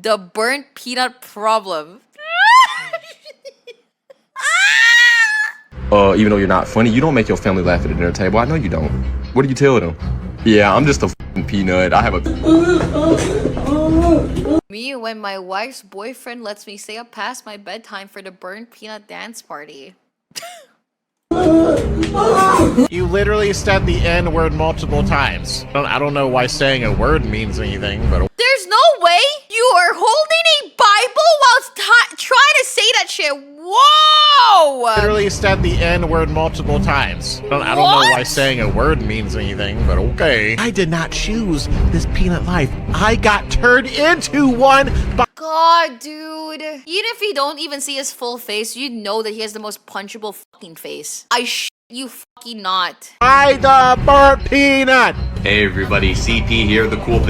The burnt peanut problem. Even though you're not funny, you don't make your family laugh at the dinner table. I know you don't. What do you tell them? Yeah, I'm just a f***ing peanut. I have a... Me when my wife's boyfriend lets me stay up past my bedtime for the burnt peanut dance party. You literally said the N word multiple times. I don't know why saying a word means anything, but... There's no way you are holding a Bible while trying to say that shit. Whoa! Literally said the N word multiple times. I don't know why saying a word means anything, but okay. I did not choose this peanut life. I got turned into one by... God, dude. Even if you don't even see his full face, you know that he has the most punchable fucking face. I you fucking not. By the burnt peanut! Hey everybody, CP here, the cool...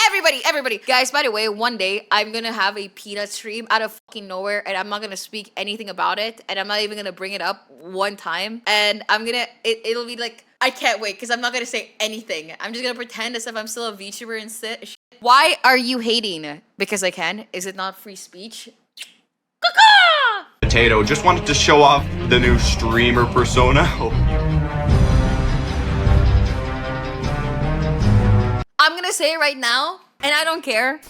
Everybody. Guys, by the way, one day, I'm gonna have a peanut stream out of fucking nowhere, and I'm not gonna speak anything about it, and I'm not even gonna bring it up one time, and I'm gonna... It'll be like... I can't wait, because I'm not gonna say anything. I'm just gonna pretend as if I'm still a VTuber and shit. Why are you hating? Because I can. Is it not free speech? Potato, just wanted to show off the new streamer persona. I'm gonna say it right now, and I don't care.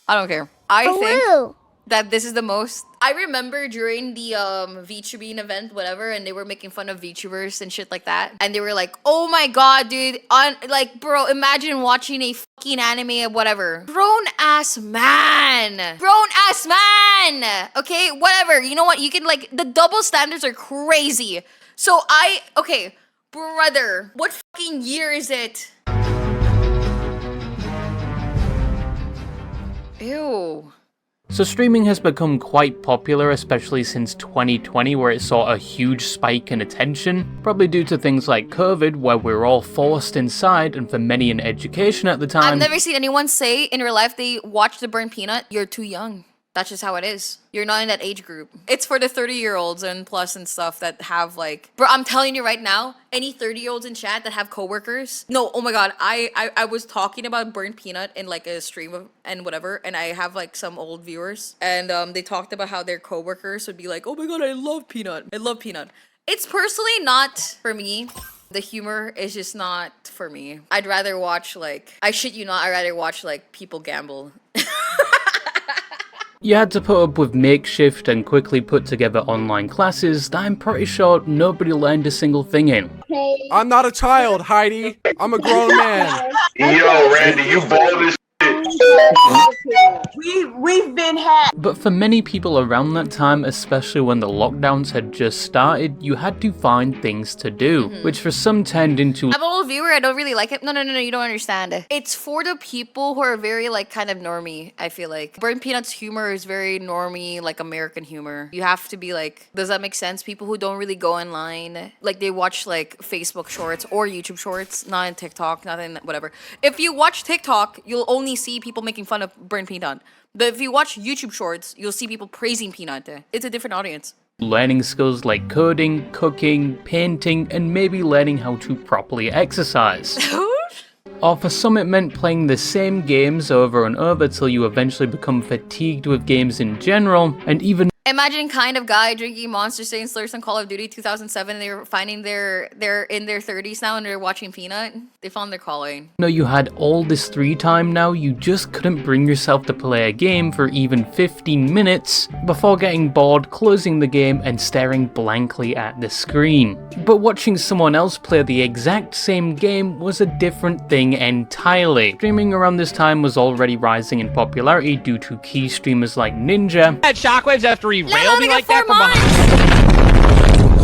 I think that this is the most... I remember during the VTubing event, whatever, and they were making fun of VTubers and shit like that. And they were like, oh my god, dude. Like, bro, imagine watching a fucking anime or whatever. Grown-ass man. Okay, whatever. You know what? You can, like, the double standards are crazy. So okay, brother, what fucking year is it? Ew. So streaming has become quite popular, especially since 2020, where it saw a huge spike in attention, probably due to things like COVID, where we were all forced inside, and for many in education at the time. I've never seen anyone say in real life they watched the burnt peanut. You're too young. That's just how it is. You're not in that age group. It's for the 30-year-olds and plus and stuff that have like... Bro, I'm telling you right now, any 30-year-olds in chat that have coworkers... No, oh my god, I was talking about burnt peanut in like a stream and whatever, and I have like some old viewers, and they talked about how their coworkers would be like, oh my god, I love peanut. It's personally not for me. The humor is just not for me. I'd rather watch like... I shit you not, I'd rather watch like people gamble. You had to put up with makeshift and quickly put together online classes that I'm pretty sure nobody learned a single thing in. I'm not a child, Heidi. I'm a grown man. Yo, Randy, you bald as We've been hacked. But for many people around that time, especially when the lockdowns had just started, you had to find things to do, which for some turned into... I'm an old viewer, I don't really like it. No, you don't understand. It's for the people who are very, like, kind of normie, I feel like. Burnt Peanut's humor is very normie, like, American humor. You have to be, like, does that make sense? People who don't really go online, like, they watch, like, Facebook shorts or YouTube shorts, not in TikTok, not in whatever. If you watch TikTok, you'll only see people making fun of Burnt Peanut. But if you watch YouTube shorts, you'll see people praising Peanut. It's a different audience. Learning skills like coding, cooking, painting, and maybe learning how to properly exercise. Or for some it meant playing the same games over and over till you eventually become fatigued with games in general, and even... Imagine kind of guy drinking Monster saying slurs on Call of Duty 2007 and they were finding they're in their 30s now and they're watching Peanut. They found their calling. No, you had all this free time now, you just couldn't bring yourself to play a game for even 15 minutes before getting bored, closing the game and staring blankly at the screen. But watching someone else play the exact same game was a different thing entirely. Streaming around this time was already rising in popularity due to key streamers like Ninja. Had shockwaves after he railed me like that from behind.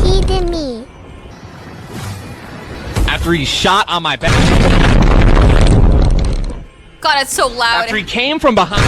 He did me. After he shot on my back. God, it's so loud. After he came from behind.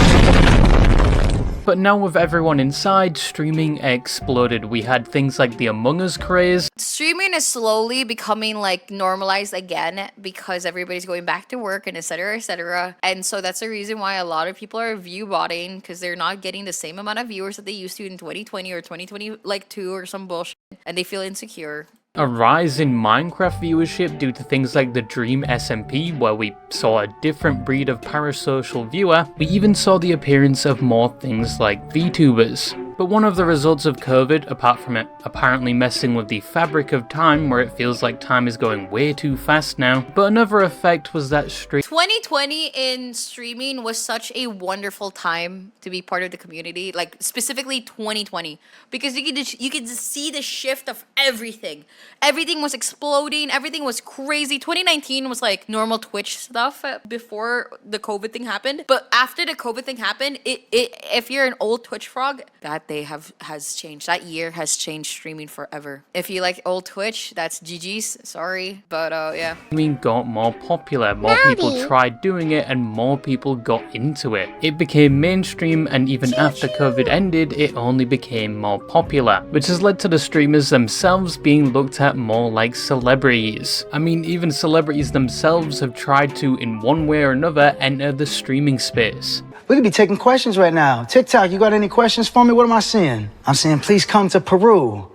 But now with everyone inside, streaming exploded. We had things like the Among Us craze. Streaming is slowly becoming like normalized again because everybody's going back to work and etc, etc. And so that's the reason why a lot of people are view botting because they're not getting the same amount of viewers that they used to in 2020 or 2020 like 2 or some bullshit, and they feel insecure. A rise in Minecraft viewership due to things like the Dream SMP, where we saw a different breed of parasocial viewer. We even saw the appearance of more things like VTubers. But one of the results of COVID, apart from it apparently messing with the fabric of time, where it feels like time is going way too fast now, but another effect was that 2020 in streaming was such a wonderful time to be part of the community, like specifically 2020, because you could just see the shift of everything. Everything was exploding, everything was crazy. 2019 was like normal Twitch stuff before the COVID thing happened, but after the COVID thing happened, if you're an old Twitch frog, that day has changed. That year has changed streaming forever. If you like old Twitch, that's GG's. Sorry, but yeah. Streaming got more popular, more people tried doing it, and more people got into it. It became mainstream, and even after COVID ended, it only became more popular, which has led to the streamers themselves being looked at more like celebrities. I mean, even celebrities themselves have tried to, in one way or another, enter the streaming space. We could be taking questions right now. TikTok, you got any questions for me? What am I saying? I'm saying, please come to Peru.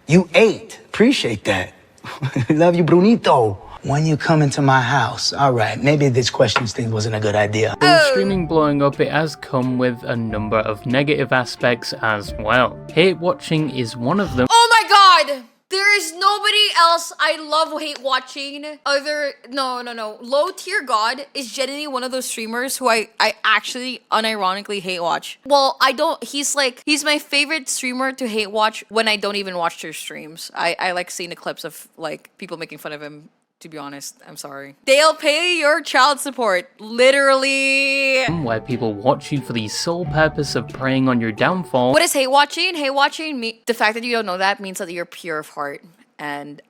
You ate. Appreciate that. Love you, Brunito. When you come into my house. All right, maybe this questions thing wasn't a good idea. With streaming blowing up, it has come with a number of negative aspects as well. Hate watching is one of them. Oh my god! There is nobody else I love hate watching no. Low Tier God is genuinely one of those streamers who I actually unironically hate watch. Well, he's my favorite streamer to hate watch when I don't even watch their streams. I like seeing the clips of like people making fun of him. To be honest, I'm sorry. They'll pay your child support, literally. Where people watch you for the sole purpose of preying on your downfall. What is hate watching? Hate watching, the fact that you don't know that means that you're pure of heart. And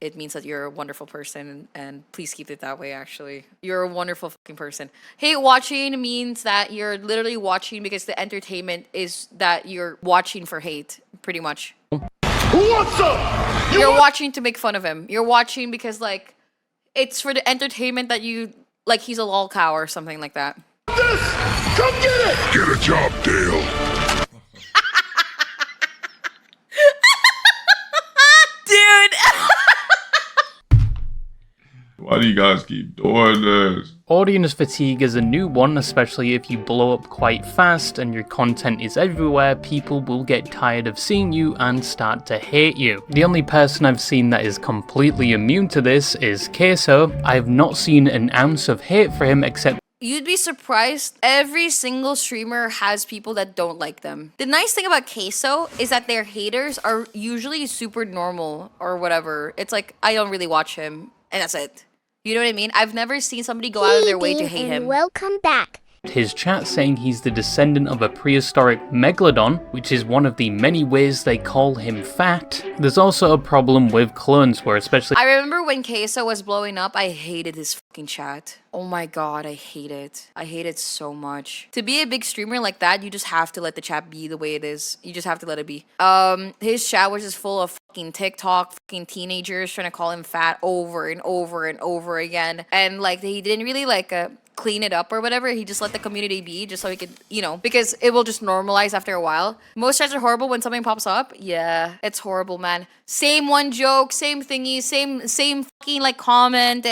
it means that you're a wonderful person, and please keep it that way, actually. You're a wonderful fucking person. Hate watching means that you're literally watching because the entertainment is that you're watching for hate, pretty much. Who wants some? You're watching to make fun of him. You're watching because, like, it's for the entertainment that you, like, he's a lol cow or something like that. This? Come get it! Get a job, Dale. Dude! Why do you guys keep doing this? Audience fatigue is a new one, especially if you blow up quite fast and your content is everywhere. People will get tired of seeing you and start to hate you. The only person I've seen that is completely immune to this is Queso. I have not seen an ounce of hate for him except You'd be surprised, every single streamer has people that don't like them. The nice thing about Queso is that their haters are usually super normal or whatever. It's like, I don't really watch him, and that's it. You know what I mean? I've never seen somebody go out of their way to hate him. Welcome back. his chat saying he's the descendant of a prehistoric megalodon, which is one of the many ways they call him fat. There's also a problem with clones where especially I remember when Queso was blowing up, I hated his fucking chat. Oh my god, I hate it. I hate it so much. To be a big streamer like that, you just have to let the chat be the way it is. You just have to let it be. His chat was just full of fucking TikTok, fucking teenagers trying to call him fat over and over and over again. And like, he didn't really like clean it up or whatever. He just let the community be just so he could, you know, because it will just normalize after a while. Most chats are horrible when something pops up. Yeah, it's horrible, man. Same one joke, same thingy, same fucking like comment.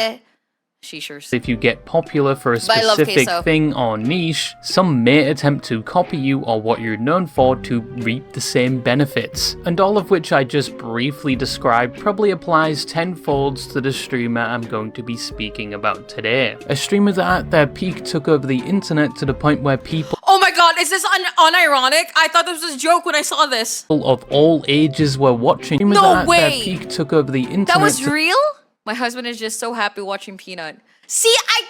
Sheeshers. If you get popular for a specific thing or niche, some may attempt to copy you or what you're known for to reap the same benefits. And all of which I just briefly described probably applies tenfold to the streamer I'm going to be speaking about today. A streamer that at their peak took over the internet to the point where people Oh my god, is this unironic? I thought this was a joke when I saw this. of all ages were watching. Streamers No that at way! their peak took over the internet. That was real? My husband is just so happy watching Peanut. See, I'm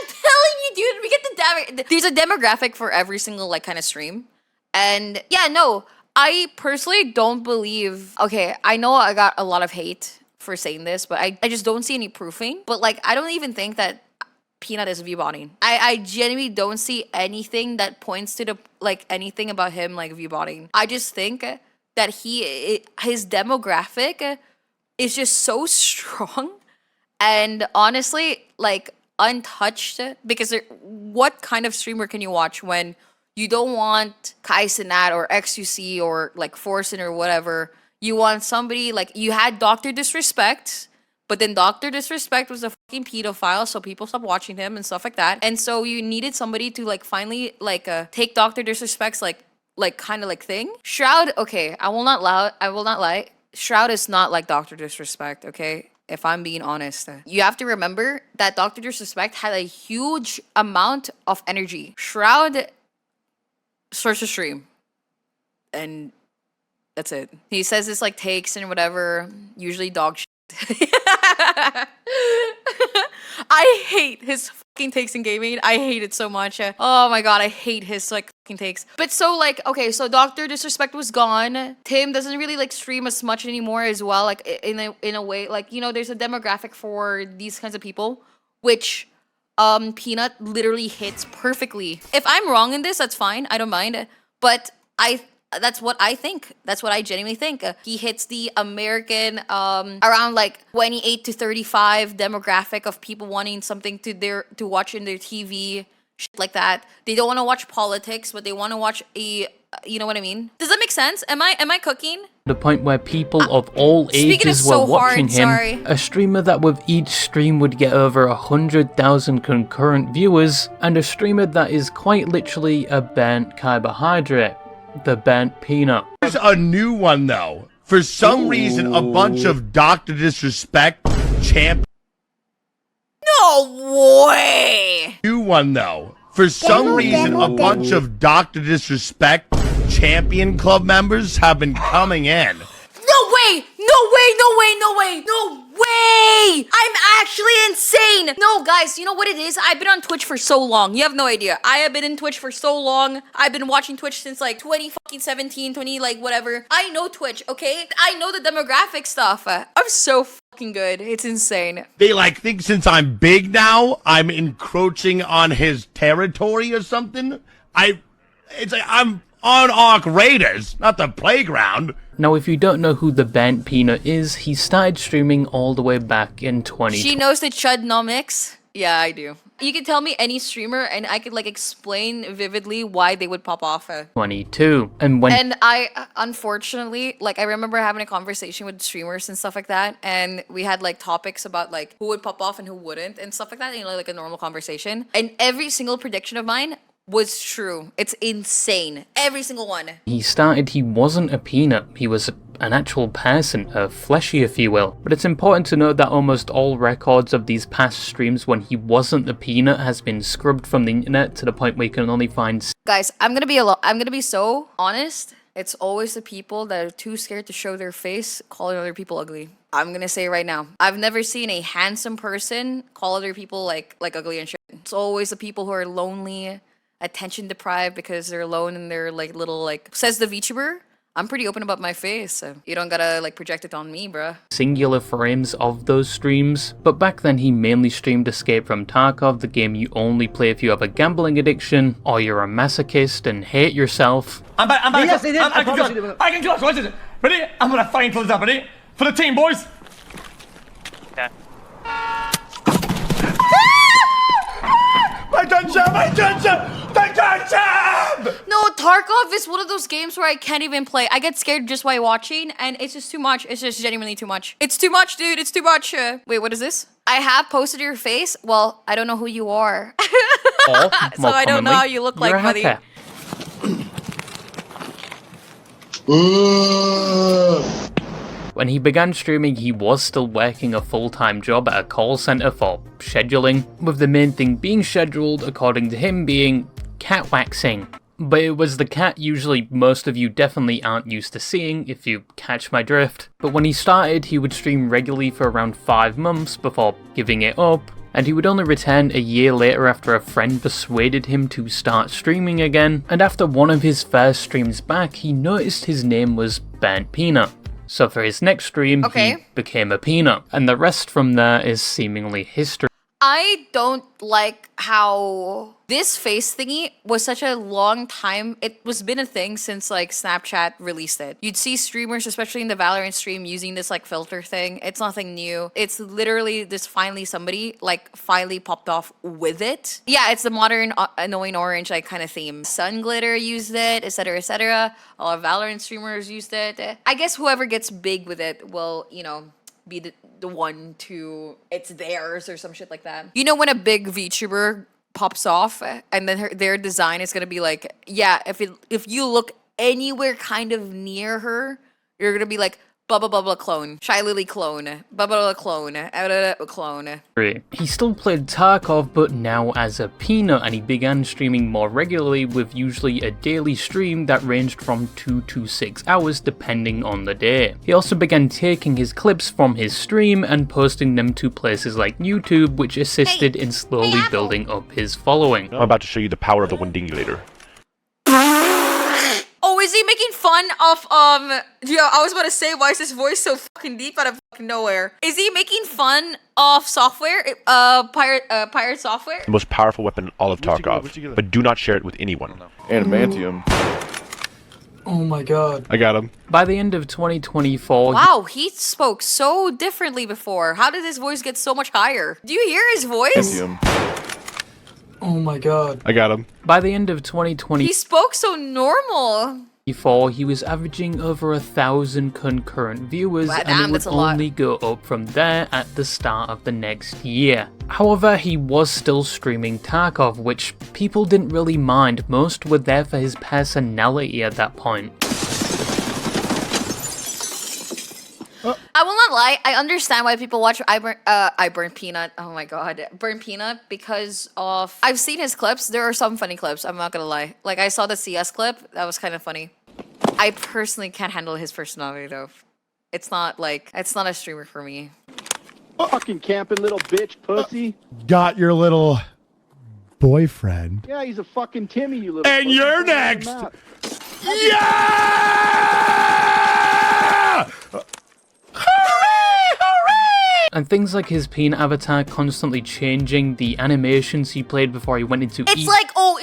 telling you, dude, we get the there's a demographic for every single like kind of stream. And yeah, no, I personally don't believe, okay, I know I got a lot of hate for saying this, but I just don't see any proofing. But like, I don't even think that Peanut is viewbotting. I genuinely don't see anything that points to the like anything about him like viewbotting. I just think that his demographic is just so strong and honestly like untouched, because what kind of streamer can you watch when you don't want Kai Sinat or XUC or like Forsen or whatever You want somebody like you had Dr. Disrespect, but then Dr. Disrespect was a fucking pedophile, so people stopped watching him and stuff like that. And so you needed somebody to like finally like take Dr. Disrespect's like kind of like thing. Shroud, okay, I will not lie. Shroud is not like Dr. Disrespect, okay? If I'm being honest. You have to remember that Dr. Disrespect had a huge amount of energy. Shroud starts to stream. And that's it. He says it's like takes and whatever, usually dog shit. I hate his fucking takes in gaming. I hate it so much. Oh my god, I hate his like fucking takes. But so like, okay, so Dr. Disrespect was gone. Tim doesn't really like stream as much anymore as well. Like in a way, like, you know, there's a demographic for these kinds of people, which Peanut literally hits perfectly. If I'm wrong in this, that's fine. I don't mind. But that's what I think. That's what I genuinely think. He hits the American around like 28 to 35 demographic of people wanting something to watch in their TV, shit like that. They don't want to watch politics, but they want to watch a, you know what I mean? Does that make sense? Am I cooking? The point where people of all ages were watching him, a streamer that with each stream would get over 100,000 concurrent viewers, and a streamer that is quite literally a burnt carbohydrate. The Burnt Peanut. There's a new one though. For some reason, a bunch of Dr. Disrespect champ. No way. New one though. For some reason, a bunch of Dr. Disrespect champion club members have been coming in. No way! No way! No way! No way! No way! I'm actually insane! No, guys, you know what it is? I've been on Twitch for so long. You have no idea. I have been in Twitch for so long. I've been watching Twitch since like 2017, like whatever. I know Twitch, okay? I know the demographic stuff. I'm so fucking good. It's insane. They like think since I'm big now, I'm encroaching on his territory or something. It's like I'm on Arc Raiders, not the playground. Now, if you don't know who the Burnt Peanut is, he started streaming all the way back in 2020. She knows the Chudnomics? Yeah, I do. You can tell me any streamer and I could like explain vividly why they would pop off. 22. And I, unfortunately, like I remember having a conversation with streamers and stuff like that. And we had like topics about like who would pop off and who wouldn't and stuff like that. You know, like a normal conversation. And every single prediction of mine was true. It's insane. Every single one. He wasn't a peanut. He was an actual person, a fleshy if you will. But it's important to note that almost all records of these past streams when he wasn't the peanut has been scrubbed from the internet to the point where you can only find... Guys, I'm gonna be so honest. It's always the people that are too scared to show their face calling other people ugly. I'm gonna say it right now. I've never seen a handsome person call other people like ugly and shit. It's always the people who are lonely, attention deprived because they're alone in their like little like, says the VTuber. I'm pretty open about my face, so you don't gotta like project it on me, bruh. Singular frames of those streams, but back then he mainly streamed Escape from Tarkov, the game you only play if you have a gambling addiction, or you're a masochist and hate yourself. I can close. What is it? Ready? I'm gonna fucking close up. Ready? For the team, boys. Okay. My gunshot! No, Tarkov is one of those games where I can't even play. I get scared just by watching, and it's just too much. It's just genuinely too much. It's too much, dude. It's too much. Wait, what is this? I have posted your face. Well, I don't know who you are. Or, so I don't know how you look like, buddy. When he began streaming, he was still working a full-time job at a call center for scheduling, with the main thing being scheduled, according to him, being cat waxing. But it was the cat usually most of you definitely aren't used to seeing, if you catch my drift. But when he started, he would stream regularly for around 5 months before giving it up, and he would only return a year later after a friend persuaded him to start streaming again. And after one of his first streams back, he noticed his name was Burnt Peanut. So for his next stream, he became a peanut, and the rest from there is seemingly history. I don't like how this face thingy was such a long time. It was been a thing since like Snapchat released it. You'd see streamers, especially in the Valorant stream, using this like filter thing. It's nothing new. It's literally just finally somebody like finally popped off with it. Yeah, it's the modern annoying orange like kind of theme. Sun Glitter used it, etc., etc. All of Valorant streamers used it. I guess whoever gets big with it will, you know, be the one to it's theirs or some shit like that. You know when a big VTuber pops off and then their design is gonna be like, yeah, if you look anywhere kind of near her, you're gonna be like blah blah blah blah clone, Shy Lily clone, blah blah blah clone, clone. He still played Tarkov, but now as a peanut, and he began streaming more regularly with usually a daily stream that ranged from 2 to 6 hours depending on the day. He also began taking his clips from his stream and posting them to places like YouTube, which assisted in slowly building up his following. I'm about to show you the power of the Windingulator. Oh, is he making fun of, yeah, I was about to say, why is this voice so fucking deep out of fucking nowhere? Is he making fun of software, pirate software? The most powerful weapon in all of Tarkov, but do not share it with anyone. Adamantium. Oh my god. I got him. By the end of 2024, Wow, he spoke so differently before. How did his voice get so much higher? Do you hear his voice? Oh my god. I got him. By the end of 2024, He spoke so normal. he was averaging over 1,000 concurrent viewers, Wow, and damn, it would that's a lot. only go up from there at the start of the next year. However, he was still streaming Tarkov, which people didn't really mind. Most were there for his personality at that point. I will not lie, I understand why people watch Burntpeanut. Oh my god, Burntpeanut, because of I've seen his clips. There are some funny clips, I'm not gonna lie. Like I saw the CS clip, that was kind of funny. I personally can't handle his personality though. It's not a streamer for me. Fucking camping little bitch pussy. Got your little boyfriend. Yeah, he's a fucking Timmy, you little And pussy. you're Throw him on next! the map. Yeah! And things like his peanut avatar constantly changing, the animations he played before he went into It's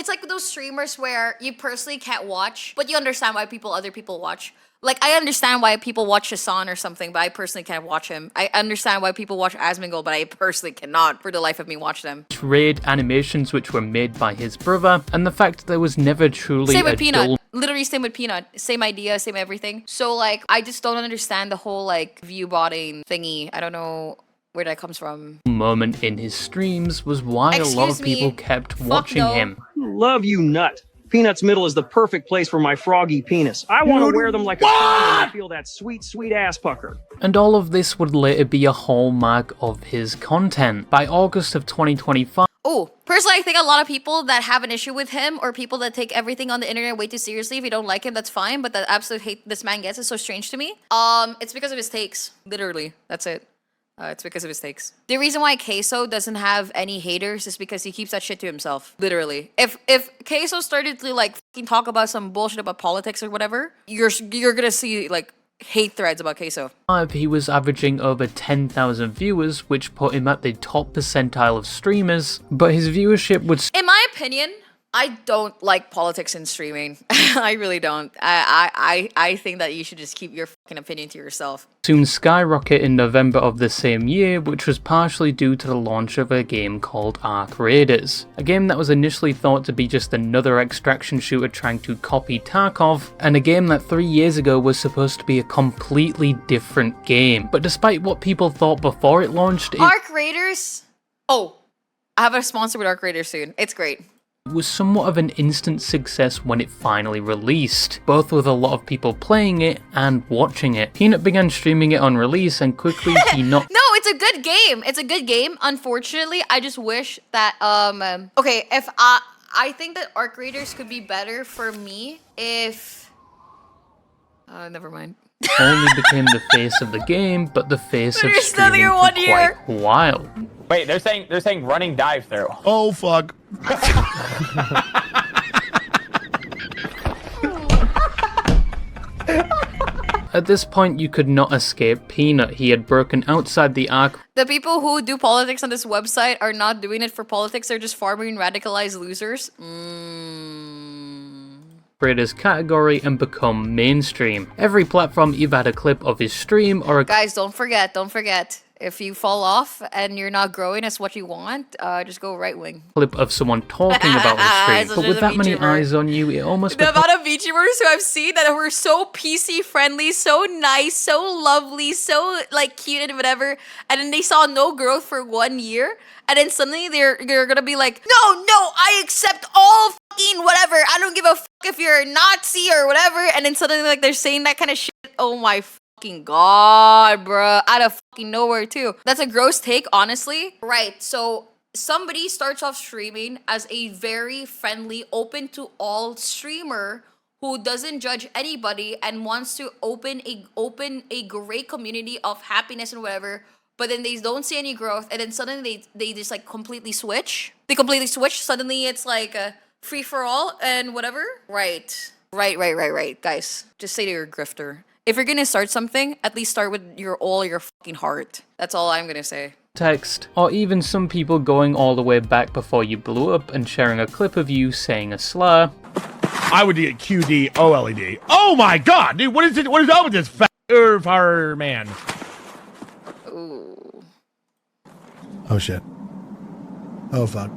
like those streamers where you personally can't watch, but you understand why other people watch. Like, I understand why people watch Hassan or something, but I personally can't watch him. I understand why people watch Asmongold, but I personally cannot, for the life of me, watch them. raid animations which were made by his brother, and the fact there was never truly Same with a Peanut. dull Literally same with Peanut. Same idea, same everything. So, like, I just don't understand the whole, like, view botting thingy. I don't know where that comes from. moment in his streams was why a lot Excuse of people me. kept Fuck watching no. him. Love you, nut. Peanut's middle is the perfect place for my froggy penis. I want to wear them like a condom and feel that sweet, sweet ass pucker. And all of this would later be a hallmark of his content. By August of 2025, Oh, personally, I think a lot of people that have an issue with him or people that take everything on the internet way too seriously, if you don't like him, that's fine. But the absolute hate this man gets is so strange to me. It's because of his takes. Literally. That's it. It's because of his takes. The reason why Queso doesn't have any haters is because he keeps that shit to himself. Literally. If Queso started to like fucking talk about some bullshit about politics or whatever, you're gonna see like hate threads about Queso. he was averaging over 10,000 viewers, which put him at the top percentile of streamers, but his viewership would In my opinion, I don't like politics in streaming. I really don't. I think that you should just keep your fucking opinion to yourself. soon skyrocket in November of the same year, which was partially due to the launch of a game called Ark Raiders, a game that was initially thought to be just another extraction shooter trying to copy Tarkov, and a game that 3 years ago was supposed to be a completely different game. But despite what people thought before it launched, it Ark Raiders? Oh, I have a sponsor with Ark Raiders soon. It's great. was somewhat of an instant success when it finally released, both with a lot of people playing it and watching it. Peanut began streaming it on release, and quickly he knocked No, it's a good game. It's a good game. Unfortunately, I just wish that okay, if I think that Ark Raiders could be better for me if never mind. only became the face of the game, but the face of There's streaming another for one quite here. a while. Wait, they're saying running dive through. Oh, fuck. At this point, you could not escape Peanut. He had broken outside the arc The people who do politics on this website are not doing it for politics, they're just farming radicalized losers. creators category and become mainstream. Every platform either had a clip of his stream or a Guys, don't forget. If you fall off and you're not growing as what you want, just go right wing. clip of someone talking about his stream. Such But a with that many VTuber. eyes on you, it almost The amount of VTubers who I've seen that were so PC friendly, so nice, so lovely, so like cute and whatever, and then they saw no growth for 1 year, and then suddenly they're gonna be like, no, I accept all fucking whatever. I don't give a fuck if you're a Nazi or whatever, and then suddenly like they're saying that kind of shit. Oh my fucking god, bruh. Out of fucking nowhere too. That's a gross take, honestly. Right, so somebody starts off streaming as a very friendly, open to all streamer who doesn't judge anybody and wants to open a great community of happiness and whatever, but then they don't see any growth, and then suddenly they just like completely switch. They completely switch. Suddenly it's like a free for all and whatever. Right. Guys, just say to your grifter, if you're gonna start something, at least start with your fucking heart. That's all I'm gonna say. text, or even some people going all the way back before you blew up and sharing a clip of you saying a slur. I would get QD OLED. Oh my god, dude, what is it? What is up with this fat man? Ooh. Oh shit. Oh fuck.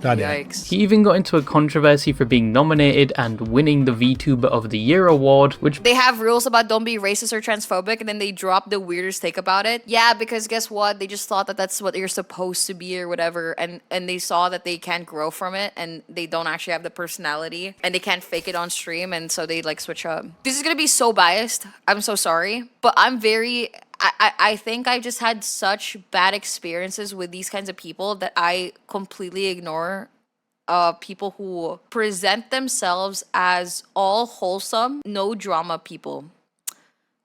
God damn. Yikes. He even got into a controversy for being nominated and winning the VTuber of the Year award, which They have rules about don't be racist or transphobic, and then they drop the weirdest take about it. Yeah, because guess what? They just thought that that's what you're supposed to be or whatever, and they saw that they can't grow from it, and they don't actually have the personality, and they can't fake it on stream, and so they like switch up. This is gonna be so biased. I'm so sorry, but I think I just had such bad experiences with these kinds of people that I completely ignore people who present themselves as all wholesome, no drama people.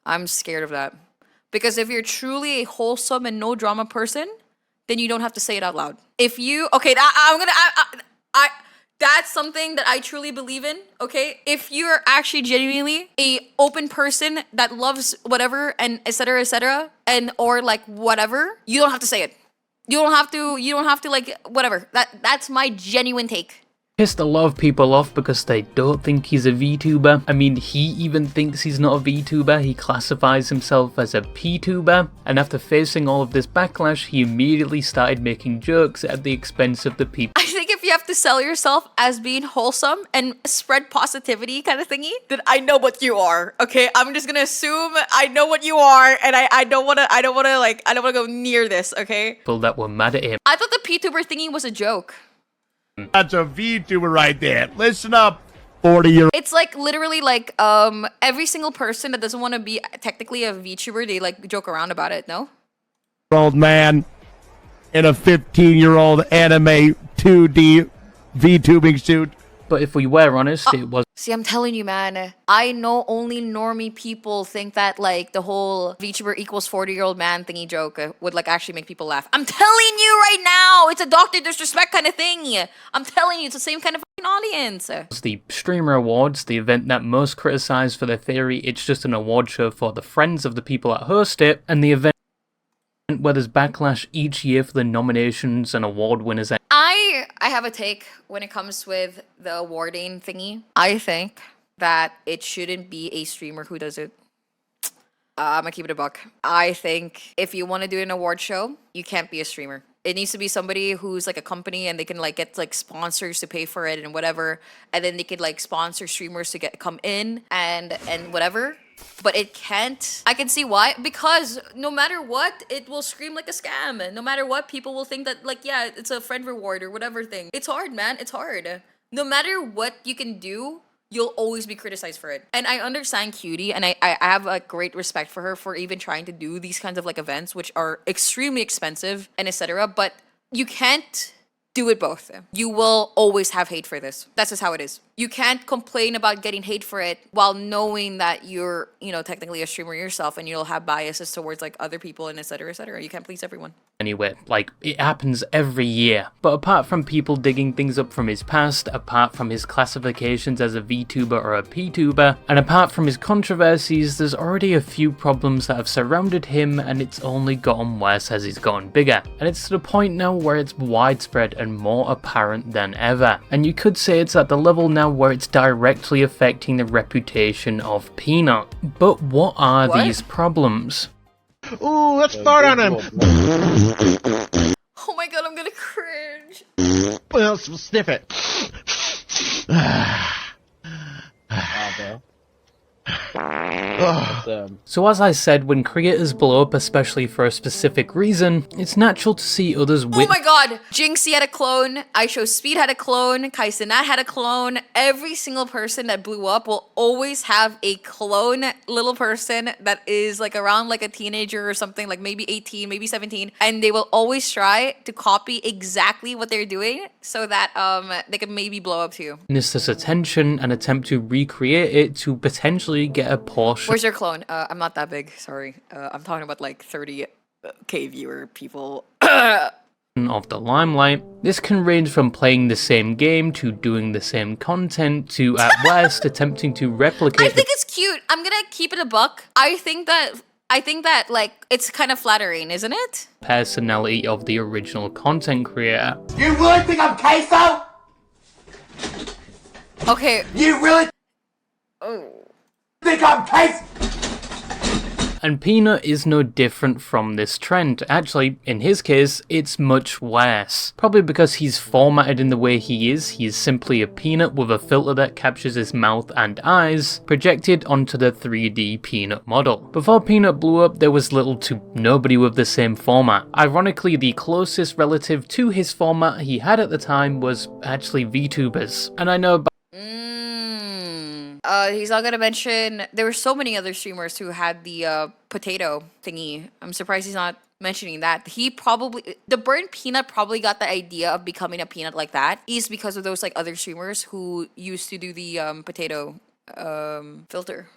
I'm scared of that. Because if you're truly a wholesome and no drama person, then you don't have to say it out loud. If you, okay, that's something that I truly believe in, okay? If you're actually genuinely a open person that loves whatever and etc., and or like whatever, you don't have to say it. You don't have to like whatever. That's my genuine take. pissed a lot of people off because they don't think he's a VTuber. I mean, he even thinks he's not a VTuber, he classifies himself as a PTuber, and after facing all of this backlash, he immediately started making jokes at the expense of the people. I think if you have to sell yourself as being wholesome and spread positivity kind of thingy, then I know what you are. Okay, I'm just gonna assume I know what you are, and I don't wanna go near this. Okay. People that were mad at him. I thought the PTuber thingy was a joke. That's a VTuber right there. Listen up, 40-year-old. It's like literally like every single person that doesn't want to be technically a VTuber, they like joke around about it. No. Old man in a 15-year-old anime 2D VTubing suit. But if we were honest, it was. See, I'm telling you, man. I know only normie people think that like the whole VTuber equals 40-year-old man thingy joke would like actually make people laugh. I'm telling you right now, it's a Dr. Disrespect kind of thing. I'm telling you, it's the same kind of fucking audience. The Streamer Awards, the event that most criticized for their theory it's just an award show for the friends of the people that host it, and the event where there's backlash each year for the nominations and award winners. I have a take when it comes with the awarding thingy. I think that it shouldn't be a streamer who does it. I'm gonna keep it a buck. I think if you want to do an award show, you can't be a streamer. It needs to be somebody who's like a company and they can like get like sponsors to pay for it and whatever, and then they could like sponsor streamers to come in and whatever. But it can't. I can see why. Because no matter what, it will scream like a scam. No matter what, people will think that, like, yeah, it's a friend reward or whatever thing. It's hard, man. It's hard. No matter what you can do, you'll always be criticized for it. And I understand Cutie, and I have a great respect for her for even trying to do these kinds of, like, events, which are extremely expensive and etc. But you can't do it both. You will always have hate for this. That's just how it is. you can't complain about getting hate for it while knowing that you're, you know, technically a streamer yourself and you'll have biases towards like other people and etc. etc. You can't please everyone. Anyway, like, it happens every year. But apart from people digging things up from his past, apart from his classifications as a VTuber or a PTuber, and apart from his controversies, there's already a few problems that have surrounded him, and it's only gotten worse as he's gotten bigger. And it's to the point now where it's widespread and more apparent than ever. And you could say it's at the level now where it's directly affecting the reputation of Peanut. But what are these problems? Ooh, let's fart on him. Oh my god, I'm gonna cringe. Well, sniff it. So as I said, when creators blow up, especially for a specific reason, it's natural to see others Oh with— my god! Jinxie had a clone, iShowSpeed had a clone, Kaisenat had a clone. Every single person that blew up will always have a clone little person that is like around like a teenager or something, like maybe 18, maybe 17, and they will always try to copy exactly what they're doing so that they can maybe blow up too. this attention and attempt to recreate it to potentially get a portion Where's your clone? I'm not that big, sorry. I'm talking about like 30k viewer people. of the limelight. This can range from playing the same game to doing the same content to at worst attempting to replicate— I think it's cute. I'm gonna keep it a buck. I think that like it's kind of flattering, isn't it? personality of the original content creator. You really think I'm queso? Okay. You really think I'm queso? And Peanut is no different from this trend. Actually, in his case, it's much worse. Probably because he's formatted in the way he is simply a peanut with a filter that captures his mouth and eyes, projected onto the 3D Peanut model. Before Peanut blew up, there was little to nobody with the same format. Ironically, the closest relative to his format he had at the time was actually VTubers. And I know He's not gonna mention, there were so many other streamers who had the potato thingy. I'm surprised he's not mentioning that. The Burntpeanut probably got the idea of becoming a peanut like that is because of those like other streamers who used to do the potato filter.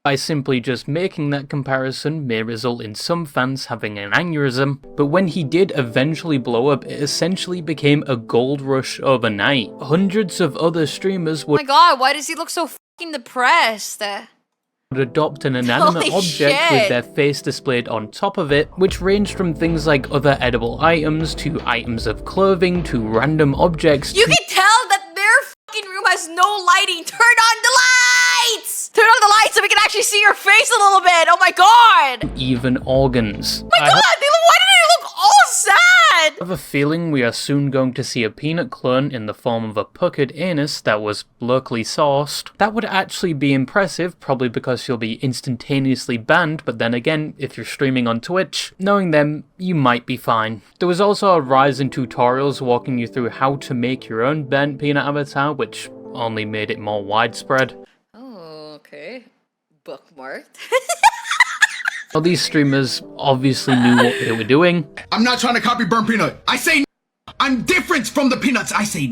By simply just making that comparison may result in some fans having an aneurysm, but when he did eventually blow up, it essentially became a gold rush overnight. Hundreds of other streamers Oh would— my god, why does he look so fucking depressed? would adopt an inanimate Holy object shit. with their face displayed on top of it, which ranged from things like other edible items to items of clothing to random objects. You can tell that their fucking room has no lighting. Turn on the lights! Turn on the lights so we can actually see your face a little bit. Oh my god! Even organs. Oh my god, why did they look all sad? I have a feeling we are soon going to see a peanut clone in the form of a puckered anus that was locally sourced. That would actually be impressive, probably because you'll be instantaneously banned, but then again, if you're streaming on Twitch, knowing them, you might be fine. There was also a rise in tutorials walking you through how to make your own Burntpeanut avatar, which only made it more widespread. Oh, okay. Bookmarked. Well, these streamers obviously knew what they were doing. I'm not trying to copy Burntpeanut. I say I'm different from the peanuts. I say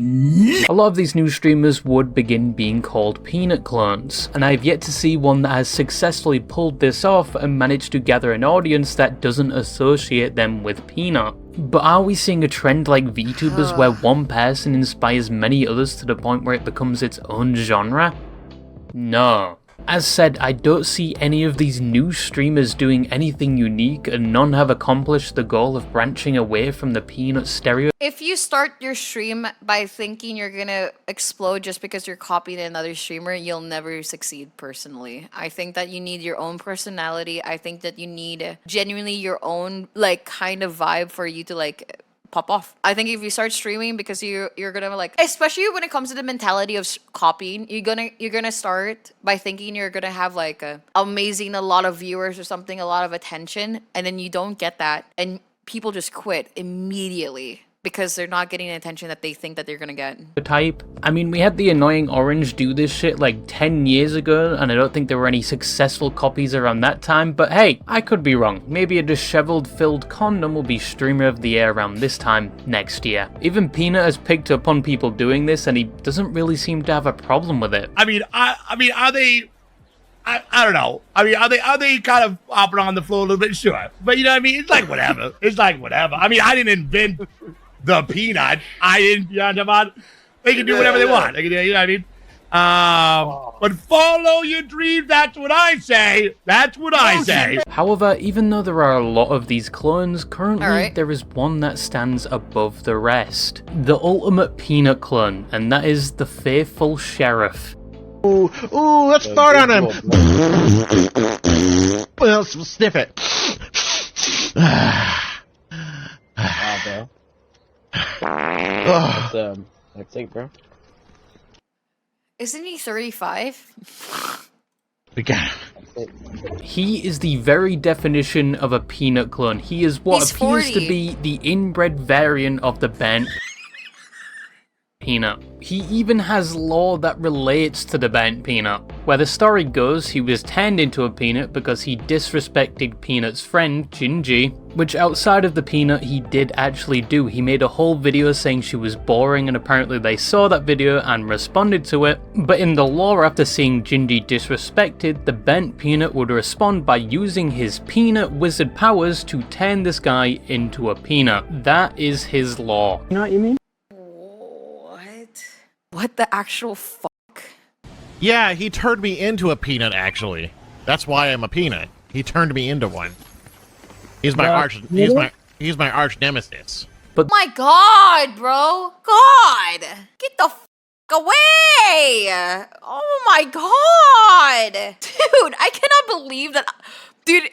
A lot of these new streamers would begin being called peanut clones, and I've yet to see one that has successfully pulled this off and managed to gather an audience that doesn't associate them with Peanut. But are we seeing a trend like VTubers where one person inspires many others to the point where it becomes its own genre? No. As said, I don't see any of these new streamers doing anything unique, and none have accomplished the goal of branching away from the peanut stereo. If you start your stream by thinking you're gonna explode just because you're copying another streamer, you'll never succeed personally. I think that you need your own personality. I think that you need genuinely your own like kind of vibe for you to like pop off. I think if you start streaming because you're gonna like, especially when it comes to the mentality of copying, you're gonna start by thinking you're gonna have like a lot of viewers or something, a lot of attention, and then you don't get that, and people just quit immediately because they're not getting the attention that they think that they're gonna get. Type. I mean, we had the annoying orange do this shit like 10 years ago, and I don't think there were any successful copies around that time, but hey, I could be wrong. Maybe a disheveled filled condom will be streamer of the year around this time next year. Even Peanut has picked up on people doing this, and he doesn't really seem to have a problem with it. I mean, are they? I don't know. I mean, are they kind of hopping on the floor a little bit? Sure, but you know what I mean. It's like whatever. It's like whatever. I mean, I didn't invent the peanut. I didn't. You know what I mean? They can do whatever they want. They can do. You know what I mean? But follow your dreams. That's what I say. That's what I say. However, even though there are a lot of these clones, currently there is one that stands above the rest. The ultimate Peanut clone, and that is the Faithful Sheriff. Ooh, let's start on him. Well, sniff it. That's it, bro. Isn't he 35? We got He is the very definition of a Peanut clone. He is what He's appears 40. to be the inbred variant of the Burnt Peanut. He even has lore that relates to the Burnt Peanut. Where the story goes, he was turned into a peanut because he disrespected Peanut's friend, Kenji, which outside of the Peanut he did actually do. He made a whole video saying she was boring, and apparently they saw that video and responded to it. But in the lore, after seeing Kenji disrespected, the Burnt Peanut would respond by using his peanut wizard powers to turn this guy into a peanut. That is his lore. You know what you mean? What the actual fuck? Yeah, he turned me into a peanut, actually. That's why I'm a peanut. He turned me into one. He's my he's my arch nemesis. But my god, bro. God. Get the fuck away. Oh my god. Dude, I cannot believe that. Dude,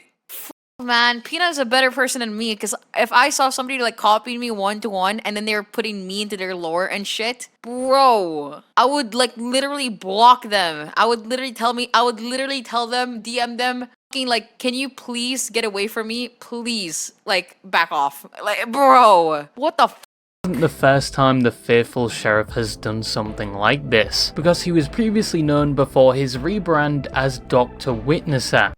man, Peanut is a better person than me, because if I saw somebody like copying me one-to-one and then they were putting me into their lore and shit, bro, I would like literally block them. I would literally tell them, DM them, fucking like, can you please get away from me? Please, like, back off. Like, bro, what the isn't the first time the Faithful Sheriff has done something like this, because he was previously known before his rebrand as Dr. Witnesser.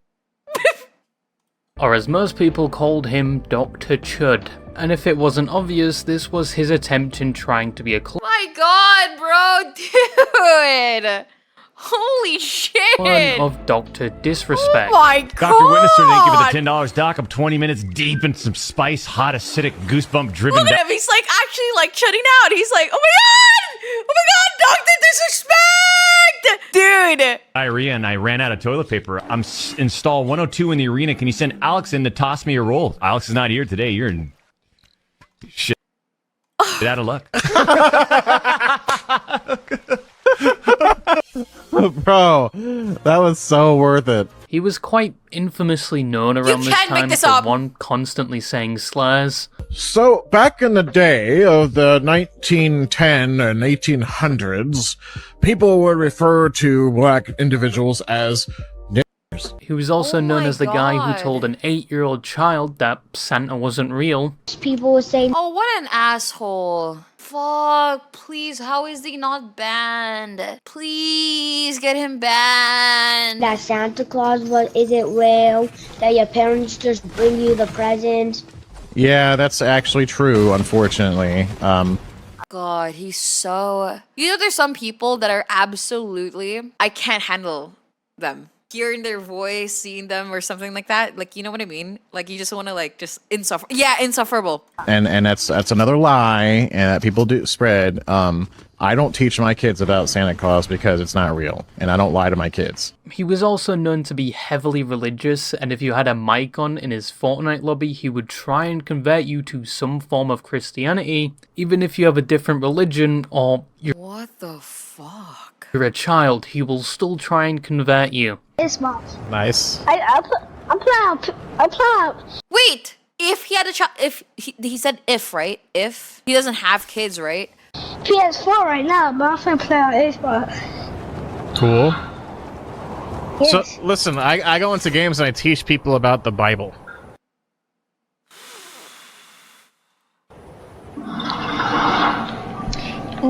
Or as most people called him, Dr. Chud. And if it wasn't obvious, this was his attempt in trying to be a my god, bro, dude! Holy shit! clone of Dr. Disrespect. Oh my god! Dr. Witnesser didn't give it the $10, Doc. I'm 20 minutes deep in some spice, hot, acidic, goosebump-driven... Look at him, he's like actually like shutting out. He's like, oh my god! Dr. Disrespect! Dude! Diarrhea, and I ran out of toilet paper. I'm install 102 in the arena. Can you send Alex in to toss me a roll? Alex is not here today. You're in... shit. Get out of luck. Bro, that was so worth it. He was quite infamously known around this time for one constantly saying slurs. So, back in the day of the 1910 and 1800s, people would refer to black individuals as niggers. He was also known as the guy who told an 8-year-old child that Santa wasn't real. People were saying, oh, what an asshole. Fuck, please, how is he not banned? Please get him banned. That Santa Claus isn't real, that your parents just bring you the presents. Yeah, that's actually true, unfortunately. God, he's so... You know, there's some people that are absolutely... I can't handle them. Hearing their voice, seeing them, or something like that. Like, you know what I mean? Like, you just want to, like, just insufferable. Yeah, insufferable. And that's another lie, and that people do spread. I don't teach my kids about Santa Claus because it's not real, and I don't lie to my kids. He was also known to be heavily religious, and if you had a mic on in his Fortnite lobby, he would try and convert you to some form of Christianity, even if you have a different religion or you're... What the fuck? You're a child, he will still try and convert you. It's smart. Nice. I'm proud. Wait! If he had a child... If... He said if, right? If. He doesn't have kids, right? PS4 right now, but I'm gonna play on Xbox. Cool. Yes. So, listen, I go into games and I teach people about the Bible.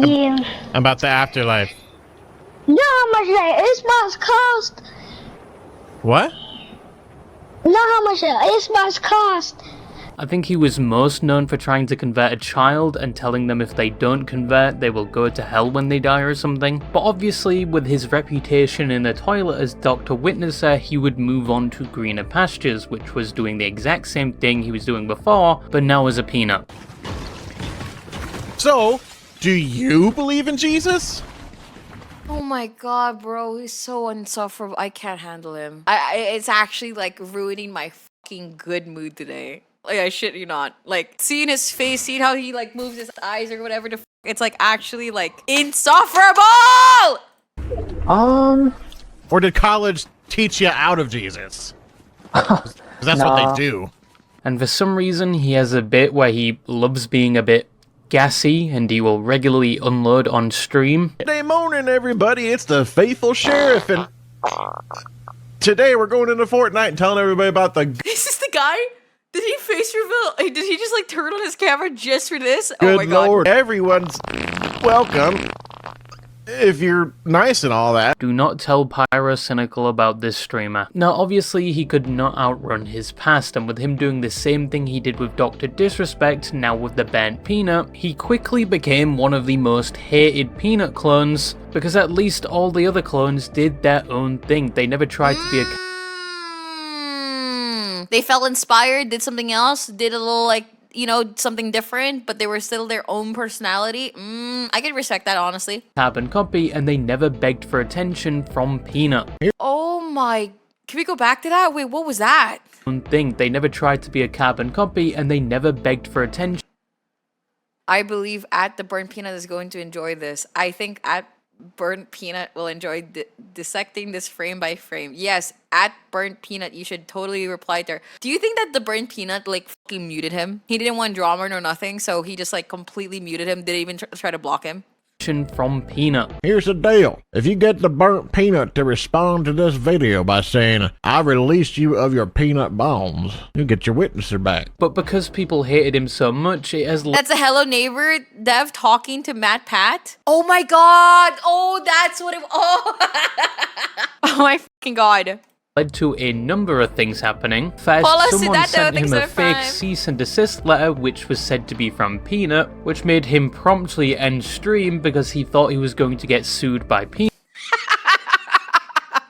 Yeah. About the afterlife. You know how much that Xbox cost? What? You know how much that Xbox cost? I think he was most known for trying to convert a child and telling them if they don't convert, they will go to hell when they die or something. But obviously, with his reputation in the toilet as Dr. Witnesser, he would move on to greener pastures, which was doing the exact same thing he was doing before, but now as a peanut. So, do you believe in Jesus? Oh my god, bro, he's so insufferable. I can't handle him. It's actually like ruining my fucking good mood today. Like, I shit you not. Like, seeing his face, seeing how he like moves his eyes or whatever the it's like actually like insufferable! Or did college teach you out of Jesus? 'Cause that's what they do. And for some reason, he has a bit where he loves being a bit gassy, and he will regularly unload on stream. Good morning, everybody. It's the faithful sheriff, and today we're going into Fortnite and telling everybody about the Is this the guy? Did he face reveal? Did he just like turn on his camera just for this? good Oh my god. Lord. Everyone's welcome. If you're nice and all that. Do not tell Pyrocynical about this streamer. Now obviously he could not outrun his past, and with him doing the same thing he did with Dr. Disrespect, now with the Burntpeanut, he quickly became one of the most hated Peanut clones, because at least all the other clones did their own thing. They never tried to be a... They felt inspired, did something else, did a little like, you know, something different, but they were still their own personality. I can respect that, honestly. carbon copy, and they never begged for attention from Peanut. Oh my... Can we go back to that? Wait, what was that? One thing, they never tried to be a carbon copy, and they never begged for attention. I believe at the Burntpeanut is going to enjoy this. I think at Burntpeanut will enjoy dissecting this frame by frame. Yes, at Burntpeanut, you should totally reply to her. Do you think that the Burntpeanut like fucking muted him? He didn't want drama nor nothing, so he just like completely muted him. Didn't even try to block him. From Peanut. Here's the deal. If you get the burnt peanut to respond to this video by saying, I released you of your peanut bones, you get your witnesser back. But because people hated him so much, it has... That's a Hello Neighbor dev talking to Matt Pat. Oh my god. Oh, that's what it... Oh, oh my fucking god. Led to a number of things happening. First, someone sent him a fake cease and desist letter, which was said to be from Peanut, which made him promptly end stream because he thought he was going to get sued by Peanut.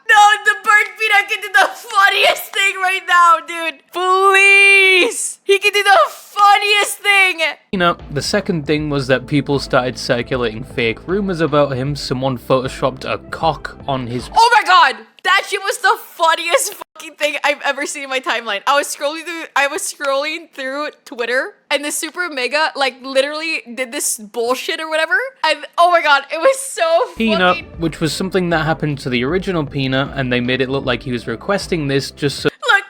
No, the Burntpeanut can do the funniest thing right now, dude. Please. He can do the funniest thing. The second thing was that people started circulating fake rumors about him. Someone photoshopped a cock on his... Oh my god. That shit was the funniest fucking thing I've ever seen in my timeline. I was scrolling through Twitter, and the Super Mega like literally did this bullshit or whatever. And oh my god, it was so Peanut, fucking... which was something that happened to the original Peanut, and they made it look like he was requesting this just so... Look.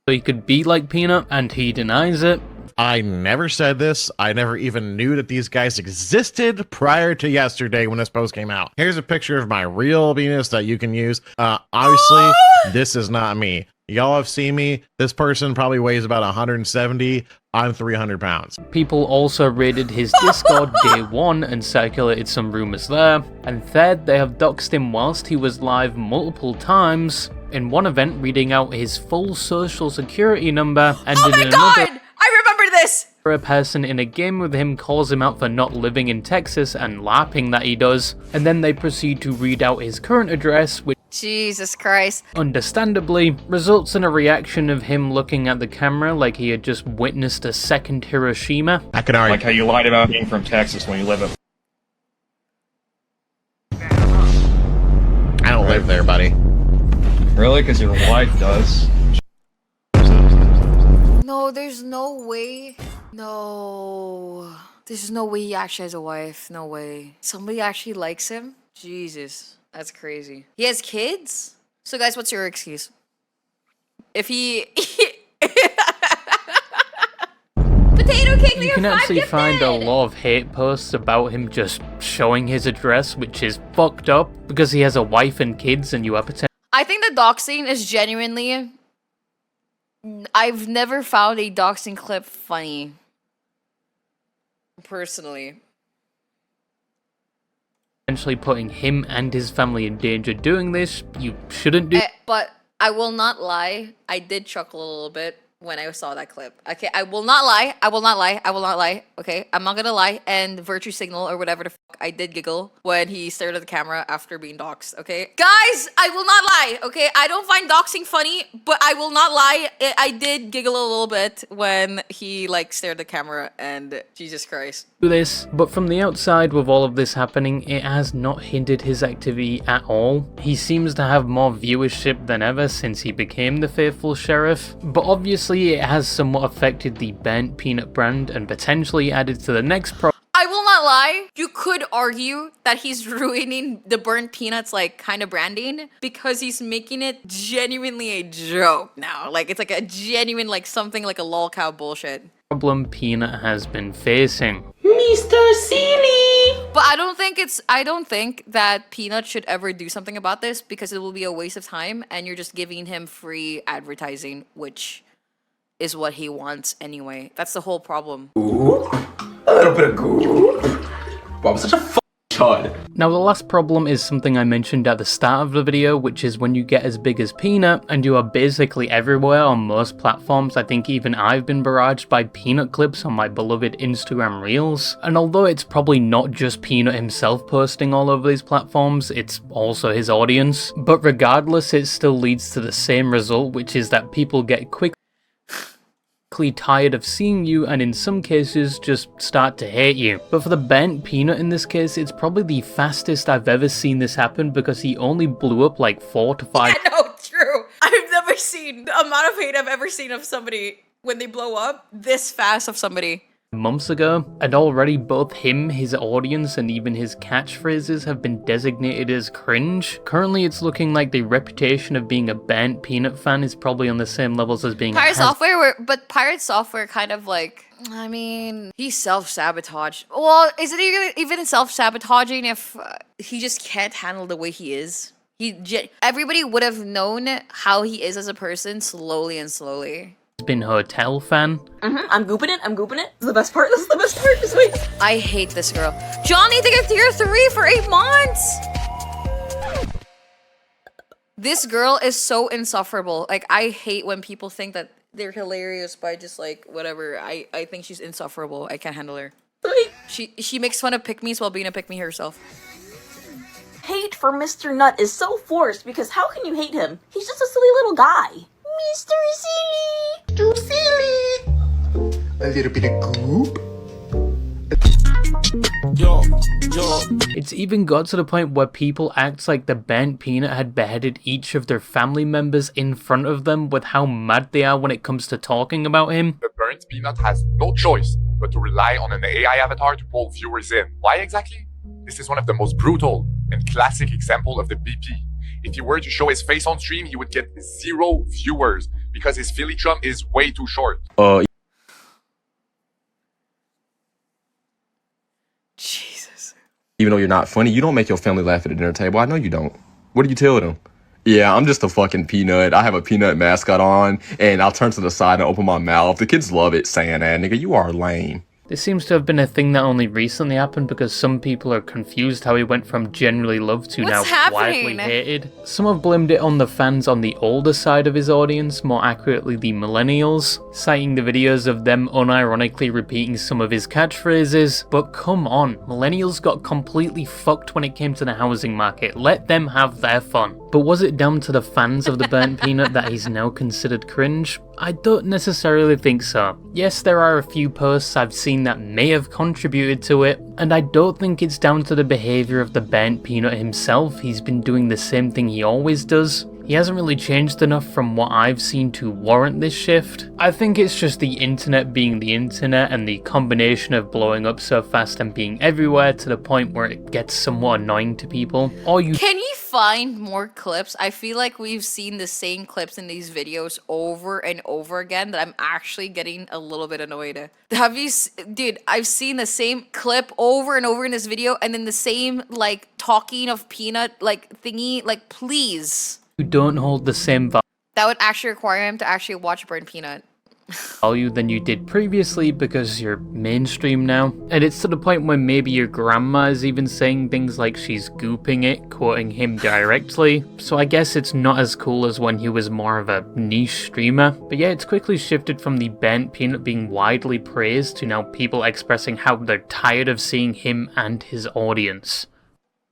So he could be like Peanut, and he denies it. I never said this. I never even knew that these guys existed prior to yesterday when this post came out. Here's a picture of my real penis that you can use. Obviously, this is not me. Y'all have seen me. This person probably weighs about 170. I'm 300 pounds. People also raided his Discord day one and circulated some rumors there. And third, they have doxed him whilst he was live multiple times. In one event, reading out his full social security number, and oh in my another... god! I remember this! A person in a game with him calls him out for not living in Texas and lapping that he does, and then they proceed to read out his current address, which Jesus Christ. Understandably, results in a reaction of him looking at the camera like he had just witnessed a second Hiroshima. I can argue. Like how you lied about being from Texas when you live at... I don't live there, buddy. Really? Because your wife does. No, there's no way. No. There's no way he actually has a wife. No way. Somebody actually likes him? Jesus. That's crazy. He has kids? So guys, what's your excuse? If he... Potato King, you can actually find a lot of hate posts about him just showing his address, which is fucked up, because he has a wife and kids and you are pretending. I think the doxing is genuinely... I've never found a doxing clip funny. personally. Potentially putting him and his family in danger doing this, you shouldn't do. But I will not lie, I did chuckle a little bit when I saw that clip. Okay, I will not lie, okay? I'm not gonna lie, and virtue signal or whatever the fuck, I did giggle when he stared at the camera after being doxxed, okay? Guys, I will not lie, okay? I don't find doxing funny, but I will not lie, I did giggle a little bit when he, like, stared at the camera, and Jesus Christ. This, but from the outside with all of this happening, it has not hindered his activity at all. He seems to have more viewership than ever since he became the faithful sheriff, but obviously it has somewhat affected the Burntpeanut brand and potentially added to the next I will not lie, you could argue that he's ruining the Burntpeanut's like kind of branding because he's making it genuinely a joke now. Like it's like a genuine like something like a lolcow bullshit. Problem Peanut has been facing. Mr. Silly! But I don't think that Peanut should ever do something about this because it will be a waste of time and you're just giving him free advertising, which is what he wants anyway. That's the whole problem. Ooh, a little bit of goo. Wow, I'm such a chud. Now the last problem is something I mentioned at the start of the video, which is when you get as big as Peanut and you are basically everywhere on most platforms. I think even I've been barraged by Peanut clips on my beloved Instagram Reels. And although it's probably not just Peanut himself posting all over these platforms, it's also his audience. But regardless, it still leads to the same result, which is that people get quickly tired of seeing you and in some cases just start to hate you. But for the Burntpeanut in this case, it's probably the fastest I've ever seen this happen because he only blew up like 4 to 5. Yeah, no, true. I've never seen the amount of hate I've ever seen of somebody when they blow up this fast of somebody. Months ago, and already both him, his audience, and even his catchphrases have been designated as cringe. Currently, it's looking like the reputation of being a Burntpeanut fan is probably on the same levels as being Pirate Software kind of like, I mean, he self-sabotaged. Well, is it even self-sabotaging if he just can't handle the way he is? Everybody would have known how he is as a person slowly and slowly. Been Hotel fan. I'm gooping it. This is the best part. Just wait. I hate this girl. Johnny to get tier 3 for 8 months. This girl is so insufferable. Like I hate when people think that they're hilarious by just like whatever. I think she's insufferable. I can't handle her. She makes fun of pick-me's while being a pick-me herself. Hate for Mr. Nut is so forced because how can you hate him? He's just a silly little guy. Mr. Silly! Too silly! A little bit of goop. It's even got to the point where people act like the Burntpeanut had beheaded each of their family members in front of them with how mad they are when it comes to talking about him. The Burntpeanut has no choice but to rely on an AI avatar to pull viewers in. Why exactly? This is one of the most brutal and classic example of the BP. If you were to show his face on stream, he would get 0 viewers because his Filian is way too short. Jesus. Even though you're not funny, you don't make your family laugh at the dinner table. I know you don't. What do you tell them? Yeah, I'm just a fucking peanut. I have a peanut mascot on, and I'll turn to the side and open my mouth. The kids love it saying that, nigga, you are lame. This seems to have been a thing that only recently happened because some people are confused how he went from generally loved to now widely hated. Some have blamed it on the fans on the older side of his audience, more accurately the millennials, citing the videos of them unironically repeating some of his catchphrases. But come on, millennials got completely fucked when it came to the housing market. Let them have their fun. But was it down to the fans of the Burntpeanut that he's now considered cringe? I don't necessarily think so. Yes, there are a few posts I've seen that may have contributed to it, and I don't think it's down to the behaviour of the Burntpeanut himself. He's been doing the same thing he always does. He hasn't really changed enough from what I've seen to warrant this shift. I think it's just the internet being the internet and the combination of blowing up so fast and being everywhere to the point where it gets somewhat annoying to people. Can you find more clips? I feel like we've seen the same clips in these videos over and over again that I'm actually getting a little bit annoyed. Dude, I've seen the same clip over and over in this video and then the same like talking of peanut like thingy, like please. Who don't hold the same value. That would actually require him to actually watch Burntpeanut. value than you did previously because you're mainstream now. And it's to the point where maybe your grandma is even saying things like she's gooping it, quoting him directly. So I guess it's not as cool as when he was more of a niche streamer. But yeah, it's quickly shifted from the Burntpeanut being widely praised to now people expressing how they're tired of seeing him and his audience.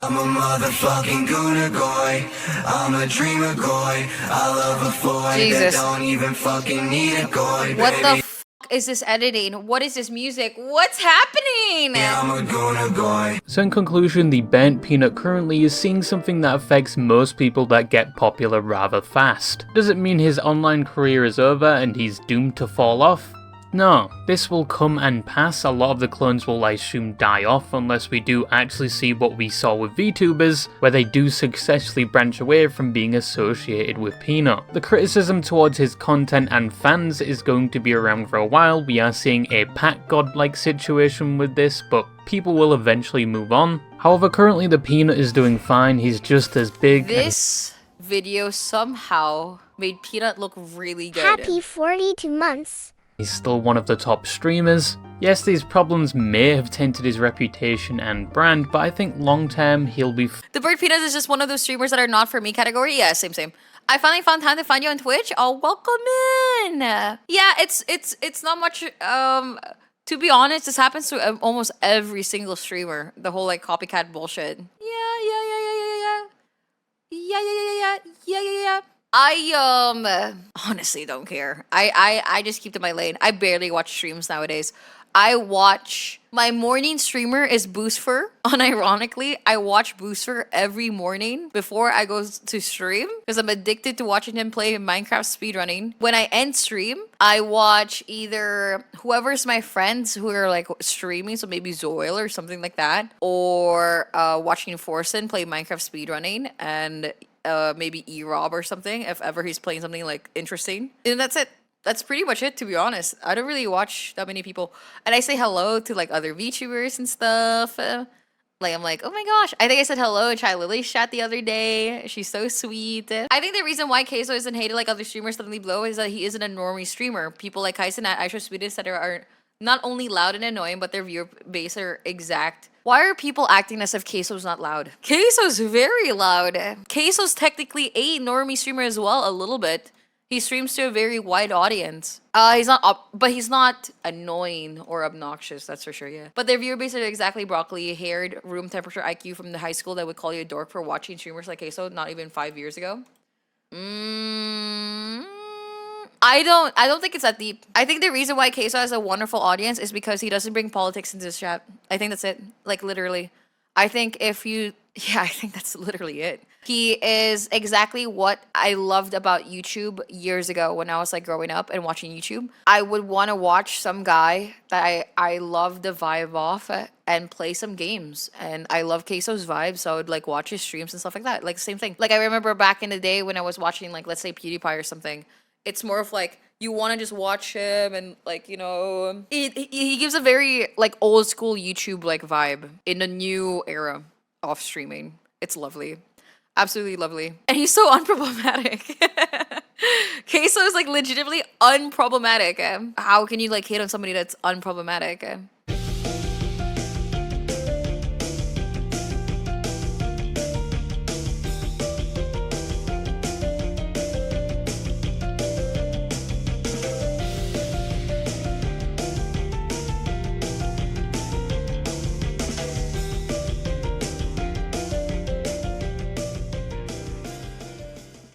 I'm a motherfucking gooner goy. I'm a dreamer goy. I love a boy that don't even fucking need a goy. What the f is this editing? What is this music? What's happening? Yeah, I'm a gooner goy. So in conclusion, the Burntpeanut currently is seeing something that affects most people that get popular rather fast. Does it mean his online career is over and he's doomed to fall off? No, this will come and pass. A lot of the clones will, I assume, die off unless we do actually see what we saw with VTubers, where they do successfully branch away from being associated with Peanut. The criticism towards his content and fans is going to be around for a while. We are seeing a Pat God-like situation with this, but people will eventually move on. However, currently the Peanut is doing fine. He's just as big. This video somehow made Peanut look really good. Happy 42 months. He's still one of the top streamers. Yes, these problems may have tainted his reputation and brand, but I think long term he'll be The Burntpeanut is just one of those streamers that are not for me category. Yeah, same. I finally found time to find you on Twitch. Oh, welcome in. Yeah, it's not much. To be honest, this happens to almost every single streamer. The whole like copycat bullshit. Yeah. I honestly don't care. I just keep to my lane. I barely watch streams nowadays. My morning streamer is Boostfer. Unironically, I watch Boostfer every morning before I go to stream because I'm addicted to watching him play Minecraft speedrunning. When I end stream, I watch either whoever's my friends who are like streaming, so maybe Zoil or something like that, or watching Forsen play Minecraft speedrunning, and maybe E-Rob or something if ever he's playing something like interesting. And that's it. That's pretty much it, to be honest. I don't really watch that many people. And I say hello to like other VTubers and stuff. I'm like, oh my gosh. I think I said hello in Chai Lily's chat the other day. She's so sweet. I think the reason why Queso isn't hated like other streamers suddenly blow is that he isn't a normie streamer. People like Kaisen at Aisha Sweden etc. are not only loud and annoying, but their viewer base are exact. Why are people acting as if Queso's not loud? Queso's very loud. Queso's technically a normie streamer as well, a little bit. He streams to a very wide audience. He's not annoying or obnoxious, that's for sure, yeah. But their viewer base are exactly broccoli-haired, room temperature IQ from the high school that would call you a dork for watching streamers like Queso not even 5 years ago. I don't think it's that deep. I think the reason why Queso has a wonderful audience is because he doesn't bring politics into his chat. I think that's it. Like, literally. I think I think that's literally it. He is exactly what I loved about YouTube years ago when I was like growing up and watching YouTube. I would want to watch some guy that I love the vibe off and play some games. And I love Queso's vibe, so I would like watch his streams and stuff like that. Like, same thing. Like, I remember back in the day when I was watching, like, let's say PewDiePie or something. It's more of like, you want to just watch him and like, you know, he gives a very like old school YouTube like vibe in the new era of streaming. It's lovely. Absolutely lovely. And he's so unproblematic. Queso is like legitimately unproblematic. How can you like hate on somebody that's unproblematic?